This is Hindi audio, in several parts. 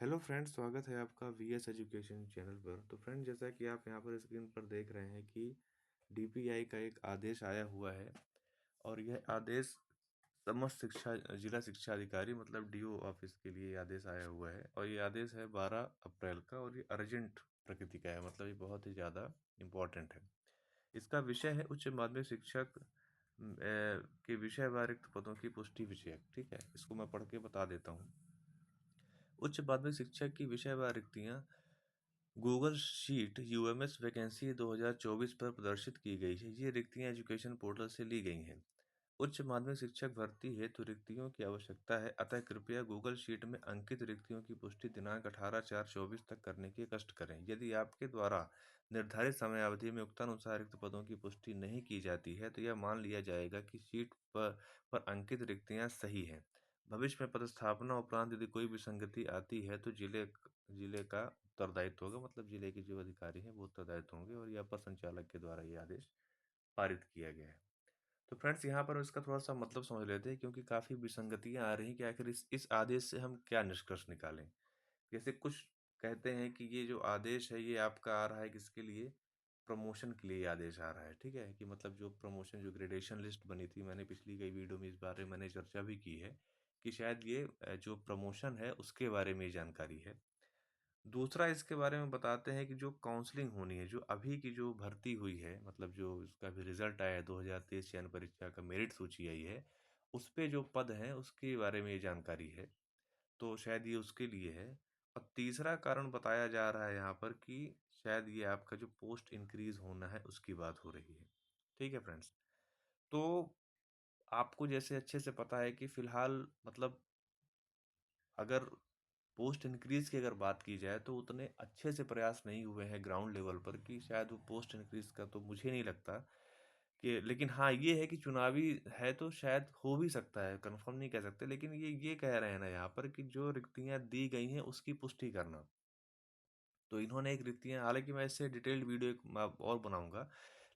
हेलो फ्रेंड्स, स्वागत है आपका वीएस एजुकेशन चैनल पर। तो फ्रेंड, जैसा कि आप यहाँ पर स्क्रीन पर देख रहे हैं कि डीपीआई का एक आदेश आया हुआ है और यह आदेश समस्त शिक्षा जिला शिक्षा अधिकारी मतलब डीओ ऑफिस के लिए ये आदेश आया हुआ है। और ये आदेश है 12 अप्रैल का और ये अर्जेंट प्रकृति का है, मतलब ये बहुत ही ज़्यादा इम्पोर्टेंट है। इसका विषय है उच्च माध्यमिक शिक्षक के विषय व रिक्त पदों की पुष्टि विषयक। ठीक है, इसको मैं पढ़ के बता देता हूँ। उच्च माध्यमिक शिक्षक की विषय व रिक्तियाँ गूगल शीट यूएमएस वैकेंसी 2024 पर प्रदर्शित की गई है। ये रिक्तियां एजुकेशन पोर्टल से ली गई हैं। उच्च माध्यमिक शिक्षक भर्ती हेतु रिक्तियों की आवश्यकता है, अतः कृपया गूगल शीट में अंकित रिक्तियों की पुष्टि दिनांक 18/4/24 तक करने की कष्ट करें। यदि आपके द्वारा निर्धारित समयावधि में उक्तानुसार रिक्त पदों की पुष्टि नहीं की जाती है तो यह मान लिया जाएगा कि शीट पर अंकित रिक्तियां सही हैं। भविष्य में पदस्थापना उपरांत यदि कोई विसंगति आती है तो जिले का उत्तरदायित्व होगा, मतलब जिले के जो अधिकारी हैं वो उत्तरदायित्व होंगे और यह अपर संचालक के द्वारा ये आदेश पारित किया गया है। तो फ्रेंड्स, यहाँ पर इसका थोड़ा सा मतलब समझ लेते हैं, क्योंकि काफ़ी विसंगतियां आ रही हैं कि आखिर इस आदेश से हम क्या निष्कर्ष निकालें। जैसे कुछ कहते हैं कि ये जो आदेश है ये आपका आ रहा है किसके लिए, प्रमोशन के लिए ये आदेश आ रहा है। ठीक है, कि मतलब जो प्रमोशन जो ग्रेडेशन लिस्ट बनी थी, मैंने पिछली कई वीडियो में इस बारे में मैंने चर्चा भी की है कि शायद ये जो प्रमोशन है उसके बारे में ये जानकारी है। दूसरा इसके बारे में बताते हैं कि जो काउंसलिंग होनी है, जो अभी की जो भर्ती हुई है, मतलब जो इसका भी रिजल्ट आया है 2023 चयन परीक्षा का, मेरिट सूची आई है, उस पे जो पद हैं उसके बारे में ये जानकारी है। तो शायद ये उसके लिए है। और तीसरा कारण बताया जा रहा है यहाँ पर कि शायद ये आपका जो पोस्ट इंक्रीज होना है उसकी बात हो रही है। ठीक है फ्रेंड्स, तो आपको जैसे अच्छे से पता है कि फिलहाल मतलब अगर पोस्ट इंक्रीज की अगर बात की जाए तो उतने अच्छे से प्रयास नहीं हुए हैं ग्राउंड लेवल पर कि शायद वो पोस्ट इंक्रीज का तो मुझे नहीं लगता कि, लेकिन हाँ ये है कि चुनावी है तो शायद हो भी सकता है, कंफर्म नहीं कह सकते। लेकिन ये कह रहे हैं ना यहाँ पर कि जो रिक्तियां दी गई हैं उसकी पुष्टि करना। तो इन्होंने एक रिक्तियां, हालांकि मैं इससे डिटेल्ड वीडियो एक और बनाऊंगा,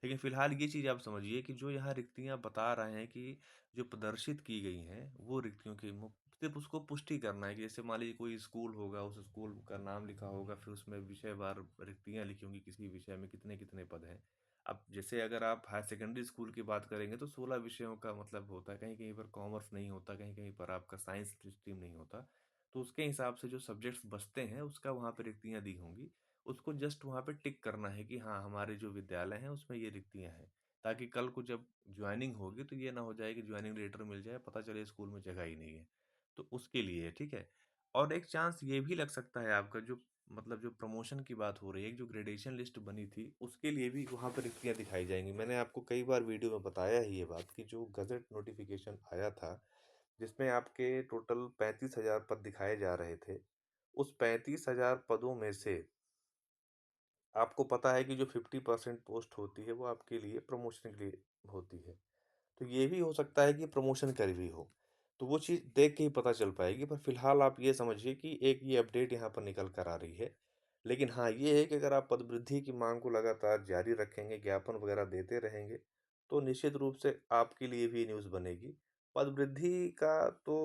लेकिन फिलहाल ये चीज़ आप समझिए कि जो यहाँ रिक्तियां बता रहे हैं कि जो प्रदर्शित की गई हैं वो रिक्तियों की सिर्फ उसको पुष्टि करना है कि जैसे मान लीजिए कोई स्कूल होगा, उस स्कूल का नाम लिखा होगा, फिर उसमें विषयवार रिक्तियां लिखी होंगी, किसी विषय में कितने कितने पद हैं। अब जैसे अगर आप हायर सेकेंडरी स्कूल की बात करेंगे तो 16 विषयों का मतलब होता है, कहीं कहीं पर कॉमर्स नहीं होता, कहीं कहीं पर आपका साइंस स्ट्रीम नहीं होता। तो उसके हिसाब से जो सब्जेक्ट्स बचते हैं उसका वहाँ पे रिक्तियाँ दी होंगी। उसको जस्ट वहाँ पे टिक करना है कि हाँ हमारे जो विद्यालय हैं उसमें ये रिक्तियाँ हैं, ताकि कल को जब ज्वाइनिंग होगी तो ये ना हो जाए कि ज्वाइनिंग लेटर मिल जाए, पता चले स्कूल में जगह ही नहीं है। तो उसके लिए है, ठीक है। और एक चांस ये भी लग सकता है आपका जो मतलब जो प्रमोशन की बात हो रही है, जो ग्रेडेशन लिस्ट बनी थी उसके लिए भी वहाँ पर रिक्तियाँ दिखाई जाएंगी। मैंने आपको कई बार वीडियो में बताया ही ये बात कि जो गजट नोटिफिकेशन आया था जिसमें आपके टोटल 35,000 पद दिखाए जा रहे थे, उस 35,000 पदों में से आपको पता है कि जो 50% पोस्ट होती है वो आपके लिए प्रमोशन के लिए होती है। तो ये भी हो सकता है कि प्रमोशन कर भी हो, तो वो चीज़ देख के ही पता चल पाएगी। पर फिलहाल आप ये समझिए कि एक ये अपडेट यहाँ पर निकल कर आ रही है। लेकिन हाँ ये है कि अगर आप पदवृद्धि की मांग को लगातार जारी रखेंगे, ज्ञापन वगैरह देते रहेंगे, तो निश्चित रूप से आपके लिए भी न्यूज़ बनेगी। पदवृद्धि का तो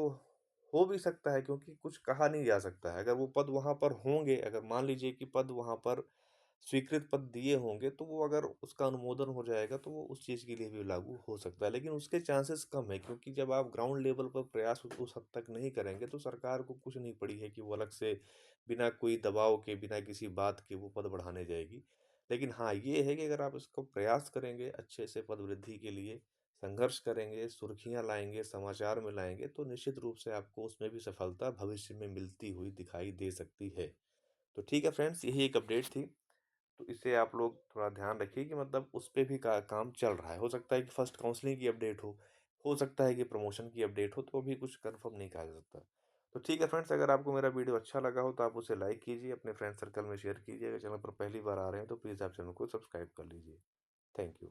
हो भी सकता है, क्योंकि कुछ कहा नहीं जा सकता है। अगर वो पद वहाँ पर होंगे, अगर मान लीजिए कि पद वहाँ पर स्वीकृत पद दिए होंगे, तो वो अगर उसका अनुमोदन हो जाएगा तो वो उस चीज़ के लिए भी लागू हो सकता है। लेकिन उसके चांसेस कम है, क्योंकि जब आप ग्राउंड लेवल पर प्रयास उस हद तक नहीं करेंगे तो सरकार को कुछ नहीं पड़ी है कि वो अलग से बिना कोई दबाव के, बिना किसी बात के वो पद बढ़ाने जाएगी। लेकिन हाँ, ये है कि अगर आप इसको प्रयास करेंगे अच्छे से पद वृद्धि के लिए, संघर्ष करेंगे, सुर्खियाँ लाएँगे, समाचार में लाएँगे, तो निश्चित रूप से आपको उसमें भी सफलता भविष्य में मिलती हुई दिखाई दे सकती है। तो ठीक है फ्रेंड्स, यही एक अपडेट थी। तो इसे आप लोग थोड़ा ध्यान रखिए कि मतलब उस पे भी काम चल रहा है। हो सकता है कि फर्स्ट काउंसलिंग की अपडेट हो सकता है कि प्रमोशन की अपडेट हो, तो अभी कुछ कंफर्म नहीं कहा जा सकता। तो ठीक है फ्रेंड्स, अगर आपको मेरा वीडियो अच्छा लगा हो तो आप उसे लाइक कीजिए, अपने फ्रेंड सर्कल में शेयर कीजिए। अगर चैनल पर पहली बार आ रहे हैं तो प्लीज़ आप चैनल को सब्सक्राइब कर लीजिए। Thank you.